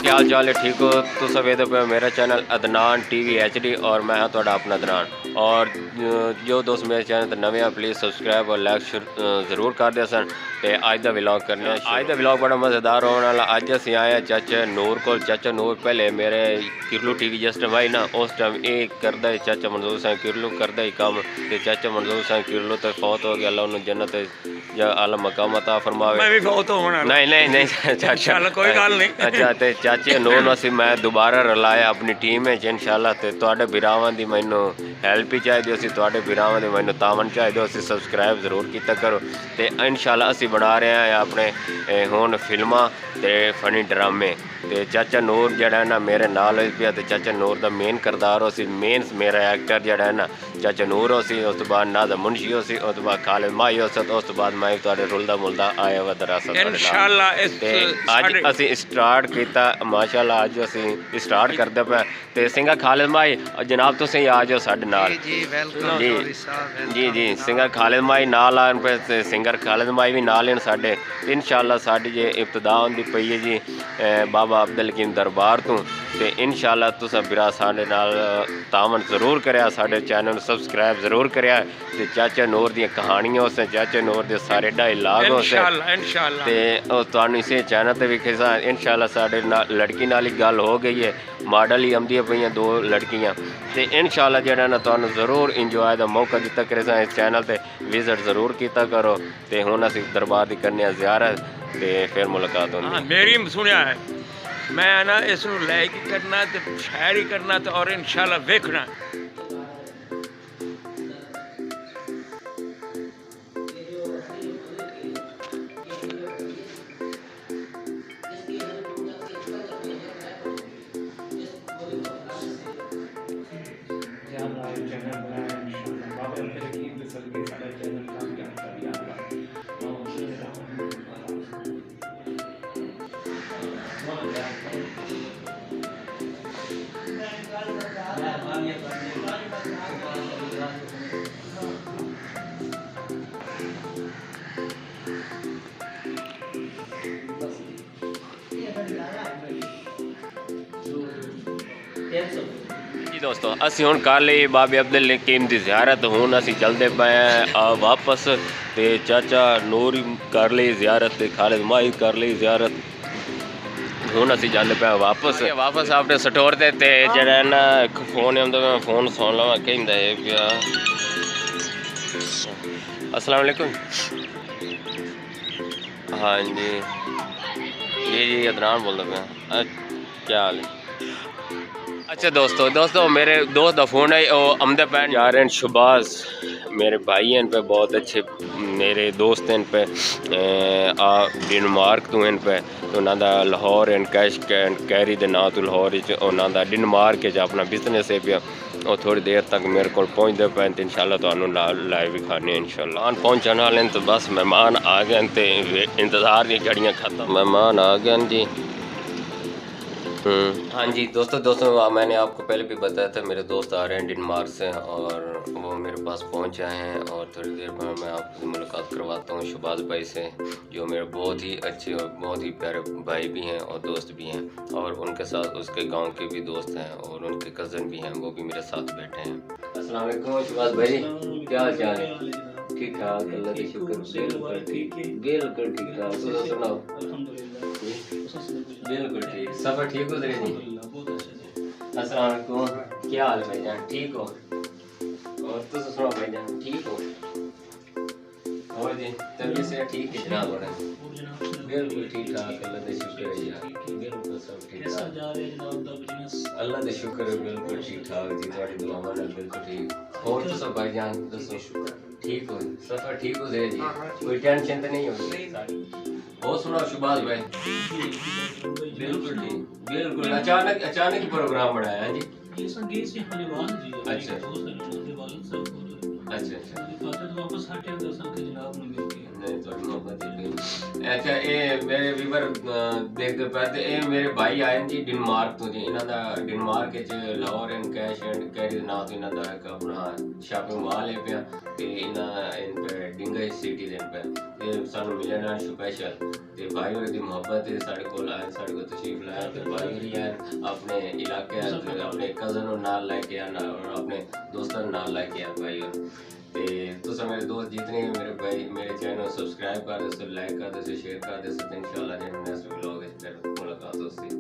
क्या हाल चाल है? ठीक हो? तो सब पे मेरा चैनल अदनान टीवी HD और मैं हाँ थोड़ा अपना अदनान। और जो दोस्त मेरे चैनल ते नवे हैं प्लीज़ सब्सक्राइब और लाइक ज़रूर कर दिया सन। ते अज दा व्लॉग करने अज दा व्लॉग बड़ा मज़ेदार होने वाला। अज असीं आए हैं चाचा नूर को। चाचा नूर पहले मेरे किरलू टीवी जिस टाइम आई ना उस टाइम ये करदा ही चाचा मंजूर सिंह किरलू करदा ही कम। ते चाचा मंजूर सिंह किरलू तो फौत हो गया, अल्लाह उन्हें जन्नत या आला मकाम अता फरमावे। मैं भी फौत होने वाला। नहीं इंशाल्लाह कोई गल नहीं। अच्छा ते चाचे नूर असीं मैं दोबारा रलाया अपनी टीम में इंशाल्लाह। ते तुहाडे वीरावां दी मैनू हेल्प ही चाहिए सी, तुहाडे वीरावां दी मैनू तावन चाहिए। असीं सब्सक्राइब जरूर किया करो। ते इंशाल्लाह असीं बना रहे हैं अपने हुण फिल्मां ते फनी ड्रामे। ते चाचा नूर जड़ा है ना मेरे नाल होई पिया। ते चाचा नूर दा मेन किरदार हो सी, मेन मेरा एक्टर जड़ा है ना चाचा नूर हो सी। उस तो बाद नादा मुंशी हो सी, उस तो बाद खालिद माही हो सी, उस तो बाद मैं तुहाडे रुलदा मुलदा आया वा दरअसल इंशाल्लाह। अज असीं स्टार्ट किया माशाल्लाह। अज असीं स्टार्ट करदे पे। ते सिंगर खालिद माही जनाब तुसीं आ जाओ साडे नाल। जी सिंगर खालिद माही नाल आन पे। ते सिंगर खालिद माही भी नाल हैं साडे। इंशाल्लाह साडी जे इब्तदा होंदी पई है जी बाबा अब्दुल हकीम दरबार तो। ते इंशाल्लाह तुसां बिरा साडे नाल तावन जरूर करेआ, साडे चैनल सब्सक्राइब जरूर करेआ। ते चाचा नूर दी कहानियां उस चाचा नूर दे सारे डायलॉग उस इंशाल्लाह ते तुहानू इसे चैनल ते विखे इंशाल्लाह साडे लड़की नाल ही गल हो गई है। मॉडल ही आंदियां पईयां दो लड़कियां। ते इंशाल्लाह जेड़ा ना तुहानू जरूर इंजॉय दा मौका दिता करे इस चैनल ते विजिट जरूर किया करो। ते हुण असीं दरबार दी करने ज़ियारत ते फिर मुलाकात होंदी। मेरी सुनिया है मैं ना इस लाइक ही करना ते शेयर ही करना ते और इंशाल्लाह वेखना। जी दोस्तों असीं हुण कर ली बाबे अब्दुल हकीम दी ज़ियारत। हुण असीं चलदे पे वापस। ते चाचा नूर कर ली ज़ियारत ते खालिद माही कर ली ज़ियारत। हुण असीं जाने पे वापस अपने स्टोर ते। ते जेड़ा ना फोन आंदा मैं फोन सुन लवां कहंदा है पिया। अस्सलाम वालेकुम। हाँ जी अदनान बोलदा पिया। क्या हाल है? अच्छा दोस्तों मेरे दोस्त का फ़ोन है वो अमदे पैन जा रहे हैं शहबाज मेरे भाई हैं पे बहुत अच्छे मेरे दोस्त हैं पे डेनमार्क तो हैं पे। तो उन्होंने लाहौर एंड कैश कैरी के नाम तो लाहौर उन्होंने डेनमार्क अपना बिजनेस है पिया। और थोड़ी देर तक मेरे को पहुँचते पे तो इंशाल्लाह तो लाइव भी खाने इंशाल्लाह पहुँचने वाले। तो बस मेहमान आ गए तो इंतज़ार की घड़ियाँ ख़त्म, मेहमान आ गए जी। हाँ जी दोस्तों मैंने आपको पहले भी बताया था मेरे दोस्त आ रहे हैं डेनमार्क से और वो मेरे पास पहुँच आए हैं। और थोड़ी देर में मैं आपसे मुलाकात करवाता हूँ शहबाज भाई से, जो मेरे बहुत ही अच्छे और बहुत ही प्यारे भाई भी हैं और दोस्त भी हैं। और उनके साथ उसके गांव के भी दोस्त हैं और उनके कज़न भी हैं, वो भी मेरे साथ बैठे हैं। अस्सलाम वालेकुम शहबाज भाई, क्या हाल चाल है? ठीक ठाक अल्लाह का शुक्र। बिल्कुल ठीक ठाक। सुनाओ? बिल्कुल ठीक, सफर ठीक गुजरे जी? अस्सलाम वालेकुम, क्या हाल है भाईजान? ठीक हो? और तुम सुनाओ भाईजान ठीक हो? और जी तबीयत से ठीक है जनाब? बिल्कुल ठीक ठाक अल्लाह का शुक्र है यार, बिल्कुल सब ठीक ठाक अल्लाह का शुक्र है, बिल्कुल ठीक ठाक जी तुम्हारी दुआवां नाल बिल्कुल ठीक। और तो सब भाईजान दसो ठीक हो? सफर ठीक गुजरे जी? कोई टेंशन तो नहीं होगी? और सुनाओ शहबाज भाई? बिल्कुल ठीक, बिल्कुल अचानक ही प्रोग्राम बनाया जी? अच्छा अच्छा ये मेरे व्यूवर देखते पे ते ये मेरे भाई आए जी डेनमार्क तो जी। इन्हां दा डेनमार्क च Lahore and cash and carry दे नाम तो इन्हां दा एक अपना शॉपिंग मॉल है पिया। ते इन्हां इन पे डिंगा सिटी दे पे ते सानू मिलना स्पेशल। ते ते भाई होर दी मोहब्बत है साढ़े कोल आए साढ़े को तशरीफ लाया ते भाई होरी आए अपने इलाके अपने कज़न नूं नाल लेके आना और अपने दोस्तां नूं नाल लेके आ भाई होर ते तुसां मेरे दोस्त जितने भी मेरे भाई मेरे चैनल सब्सक्राइब कर दो लाइक कर दो शेयर कर दो इंशाल्लाह नेक्स्ट व्लॉग फिर मुलाकात होगी।